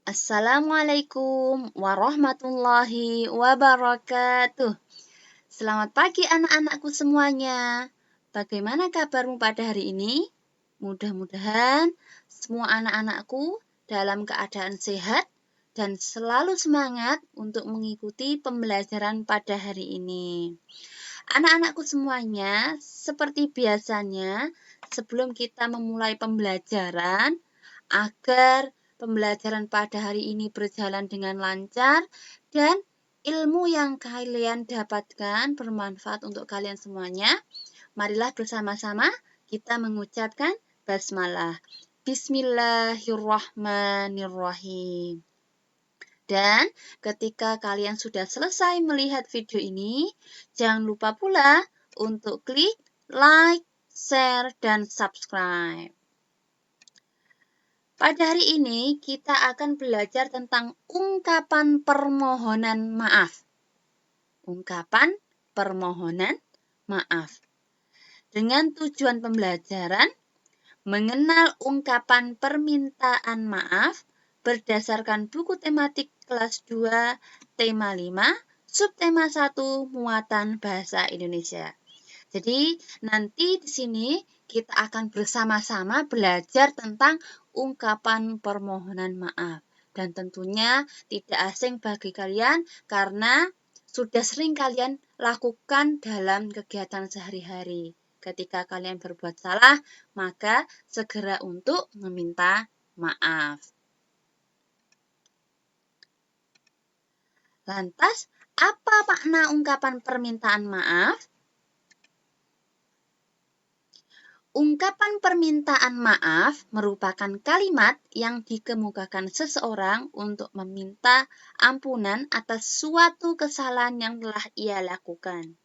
Assalamualaikum warahmatullahi wabarakatuh. Selamat pagi anak-anakku semuanya. Bagaimana kabarmu pada hari ini? Mudah-mudahan semua anak-anakku dalam keadaan sehat dan selalu semangat untuk mengikuti pembelajaran pada hari ini. Anak-anakku semuanya, seperti biasanya, sebelum kita memulai pembelajaran, agar pembelajaran pada hari ini berjalan dengan lancar dan ilmu yang kalian dapatkan bermanfaat untuk kalian semuanya, marilah bersama-sama kita mengucapkan basmalah. Bismillahirrahmanirrahim. Dan ketika kalian sudah selesai melihat video ini, jangan lupa pula untuk klik like, share, dan subscribe. Pada hari ini kita akan belajar tentang ungkapan permohonan maaf. Ungkapan permohonan maaf. Dengan tujuan pembelajaran, mengenal ungkapan permintaan maaf berdasarkan buku tematik kelas 2, tema 5, subtema 1, muatan bahasa Indonesia. Jadi, nanti di sini kita akan bersama-sama belajar tentang ungkapan permohonan maaf. Dan tentunya tidak asing bagi kalian karena sudah sering kalian lakukan dalam kegiatan sehari-hari. Ketika kalian berbuat salah, maka segera untuk meminta maaf. Lantas, apa makna ungkapan permintaan maaf? Ungkapan permintaan maaf merupakan kalimat yang dikemukakan seseorang untuk meminta ampunan atas suatu kesalahan yang telah ia lakukan.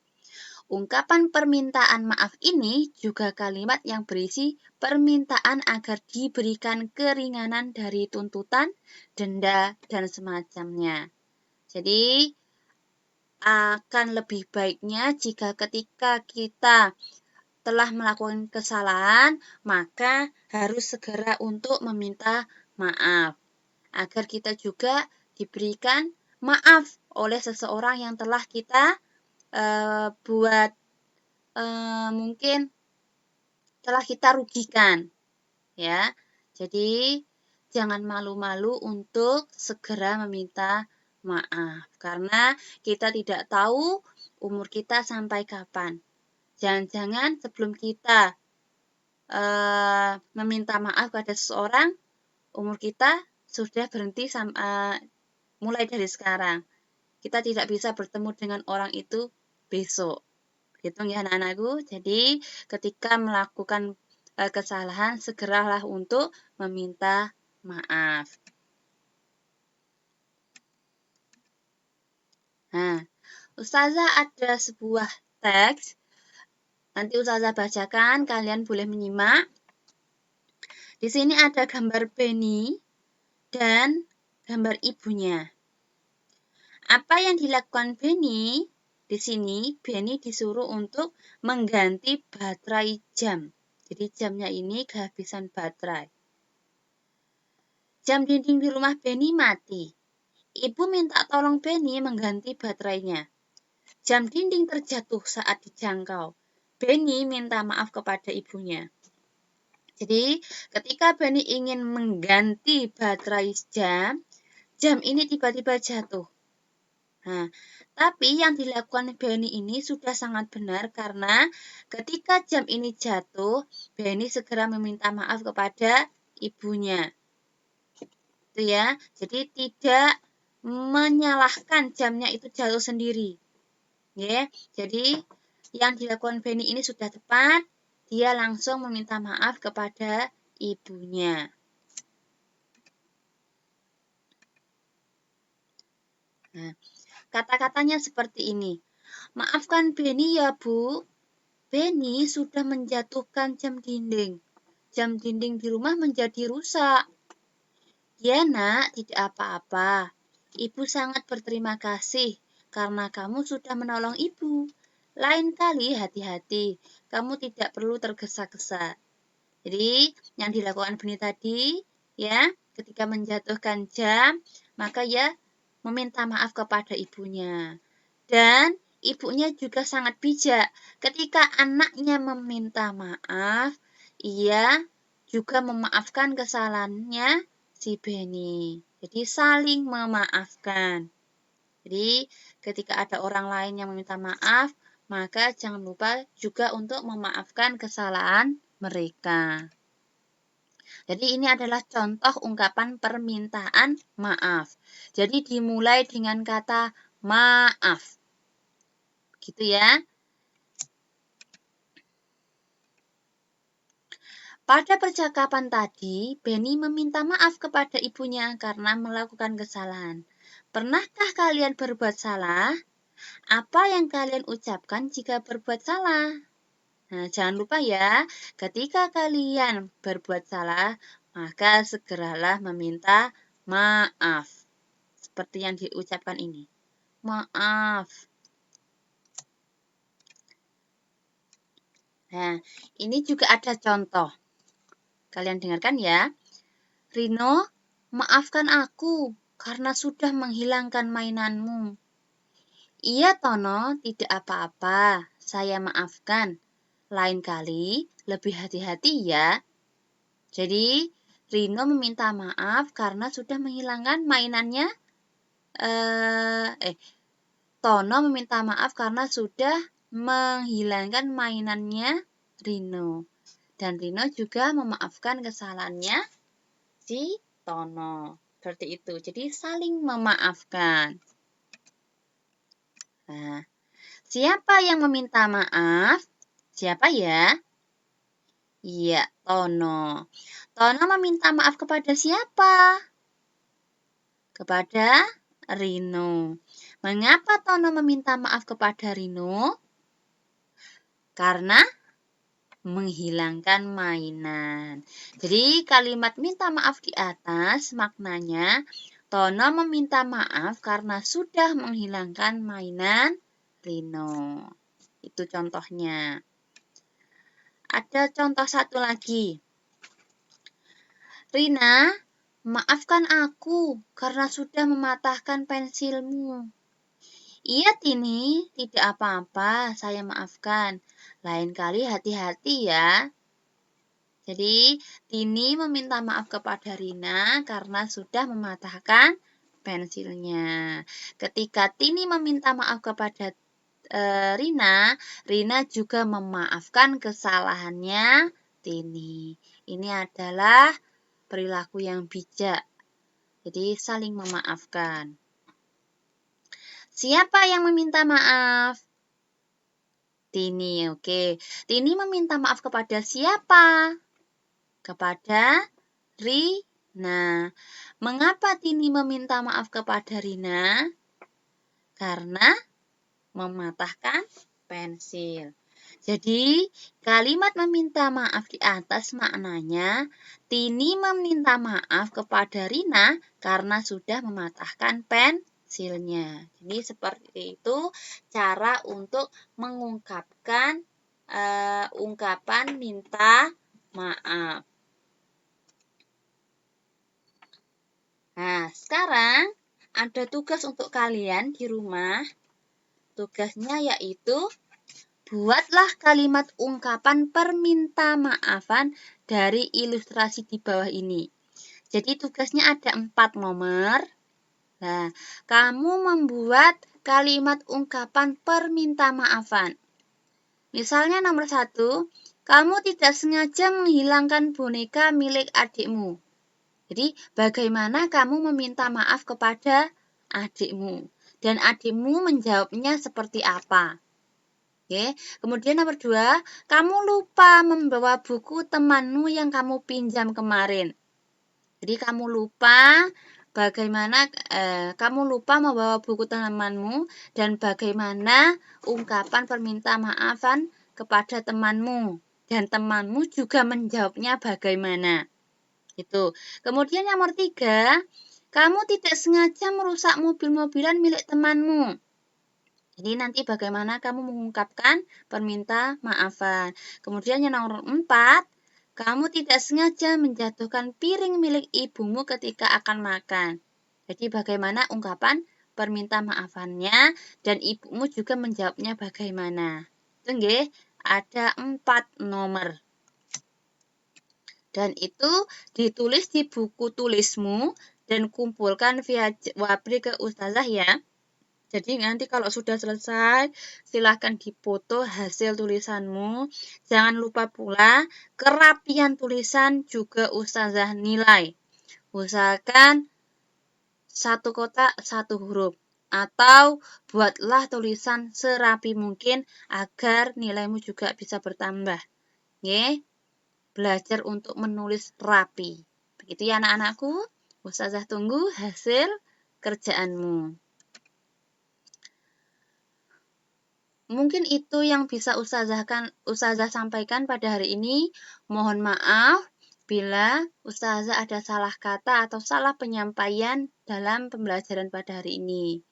Ungkapan permintaan maaf ini juga kalimat yang berisi permintaan agar diberikan keringanan dari tuntutan, denda, dan semacamnya. Jadi, akan lebih baiknya jika ketika kita telah melakukan kesalahan, maka harus segera untuk meminta maaf. Agar kita juga diberikan maaf oleh seseorang yang telah kita mungkin telah kita rugikan. Ya, jadi jangan malu-malu untuk segera meminta maaf. Karena kita tidak tahu umur kita sampai kapan. Jangan-jangan sebelum kita meminta maaf pada seseorang, umur kita sudah berhenti mulai dari sekarang. Kita tidak bisa bertemu dengan orang itu besok. Hitung ya anak-anakku. Jadi ketika melakukan kesalahan, segeralah untuk meminta maaf. Nah, Ustazah ada sebuah teks. Nanti Ustazah bacakan, kalian boleh menyimak. Di sini ada gambar Benny dan gambar ibunya. Apa yang dilakukan Benny? Di sini Benny disuruh untuk mengganti baterai jam. Jadi jamnya ini kehabisan baterai. Jam dinding di rumah Benny mati. Ibu minta tolong Benny mengganti baterainya. Jam dinding terjatuh saat dijangkau. Benny minta maaf kepada ibunya. Jadi, ketika Benny ingin mengganti baterai jam ini tiba-tiba jatuh. Nah, tapi yang dilakukan Benny ini sudah sangat benar karena ketika jam ini jatuh, Benny segera meminta maaf kepada ibunya. Itu ya. Jadi tidak menyalahkan jamnya itu jatuh sendiri. Ya. Jadi yang dilakukan Benny ini sudah tepat, dia langsung meminta maaf kepada ibunya. Nah, kata-katanya seperti ini. Maafkan Benny ya, Bu. Benny sudah menjatuhkan jam dinding. Jam dinding di rumah menjadi rusak. Ya, Nak, tidak apa-apa. Ibu sangat berterima kasih karena kamu sudah menolong ibu. Lain kali hati-hati, kamu tidak perlu tergesa-gesa. Jadi, yang dilakukan Benny tadi, ya, ketika menjatuhkan jam, maka ia meminta maaf kepada ibunya. Dan ibunya juga sangat bijak. Ketika anaknya meminta maaf, ia juga memaafkan kesalahannya si Benny. Jadi saling memaafkan. Jadi ketika ada orang lain yang meminta maaf, maka jangan lupa juga untuk memaafkan kesalahan mereka. Jadi ini adalah contoh ungkapan permintaan maaf. Jadi dimulai dengan kata maaf. Gitu ya. Pada percakapan tadi, Benny meminta maaf kepada ibunya karena melakukan kesalahan. Pernahkah kalian berbuat salah? Apa yang kalian ucapkan jika berbuat salah? Nah, jangan lupa ya, ketika kalian berbuat salah, maka segeralah meminta maaf. Seperti yang diucapkan ini. Maaf. Nah, ini juga ada contoh. Kalian dengarkan ya. Rino, maafkan aku karena sudah menghilangkan mainanmu. Iya, Tono, tidak apa-apa. Saya maafkan. Lain kali lebih hati-hati ya. Jadi, Rino meminta maaf karena sudah menghilangkan mainannya. Tono meminta maaf karena sudah menghilangkan mainannya Rino. Dan Rino juga memaafkan kesalahannya si Tono. Seperti itu. Jadi saling memaafkan. Nah, siapa yang meminta maaf? Siapa ya? Iya, Tono. Tono meminta maaf kepada siapa? Kepada Rino. Mengapa Tono meminta maaf kepada Rino? Karena menghilangkan mainan. Jadi kalimat minta maaf di atas maknanya Tono meminta maaf karena sudah menghilangkan mainan Rino. Itu contohnya. Ada contoh satu lagi. Rina, maafkan aku karena sudah mematahkan pensilmu. Iya Tini, tidak apa-apa, saya maafkan. Lain kali hati-hati ya. Jadi, Tini meminta maaf kepada Rina karena sudah mematahkan pensilnya. Ketika Tini meminta maaf kepada Rina, Rina juga memaafkan kesalahannya Tini. Ini adalah perilaku yang bijak. Jadi, saling memaafkan. Siapa yang meminta maaf? Tini, oke. Tini meminta maaf kepada siapa? Kepada Rina. Mengapa Tini meminta maaf kepada Rina? Karena mematahkan pensil. Jadi, kalimat meminta maaf di atas maknanya Tini meminta maaf kepada Rina karena sudah mematahkan pensilnya. Jadi, seperti itu cara untuk mengungkapkan ungkapan minta maaf. Nah, sekarang ada tugas untuk kalian di rumah. Tugasnya yaitu buatlah kalimat ungkapan perminta maafan dari ilustrasi di bawah ini. Jadi tugasnya ada 4 nomor. Nah, kamu membuat kalimat ungkapan perminta maafan. Misalnya nomor 1, kamu tidak sengaja menghilangkan boneka milik adikmu. Jadi, bagaimana kamu meminta maaf kepada adikmu? Dan adikmu menjawabnya seperti apa? Oke. Kemudian nomor 2, kamu lupa membawa buku temanmu yang kamu pinjam kemarin. Jadi, kamu lupa membawa buku temanmu dan bagaimana ungkapan perminta maafan kepada temanmu. Dan temanmu juga menjawabnya bagaimana. Itu. Kemudian nomor 3, kamu tidak sengaja merusak mobil-mobilan milik temanmu. Jadi nanti bagaimana kamu mengungkapkan perminta maafan. Kemudian yang nomor 4, Kamu tidak sengaja menjatuhkan piring milik ibumu ketika akan makan. Jadi bagaimana ungkapan permintamaafannya dan ibumu juga menjawabnya bagaimana. Itu nggih, ada 4 nomor. Dan itu ditulis di buku tulismu dan kumpulkan via Wapri ke Ustazah ya. Jadi nanti kalau sudah selesai, silahkan dipoto hasil tulisanmu. Jangan lupa pula kerapian tulisan juga Ustazah nilai. Usahakan satu kotak satu huruf. Atau buatlah tulisan serapi mungkin agar nilaimu juga bisa bertambah. Nggih. Belajar untuk menulis rapi. Begitu ya anak-anakku. Ustazah tunggu hasil kerjaanmu. Mungkin itu yang bisa Ustazah sampaikan pada hari ini. Mohon maaf bila Ustazah ada salah kata atau salah penyampaian dalam pembelajaran pada hari ini.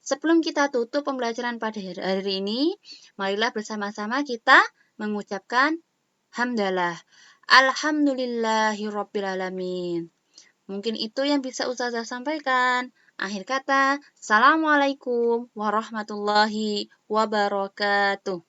Sebelum kita tutup pembelajaran pada hari ini, marilah bersama-sama kita mengucapkan hamdalah. Alhamdulillahirrabbilalamin. Mungkin itu yang bisa Ustazah sampaikan. Akhir kata, Assalamualaikum warahmatullahi wabarakatuh.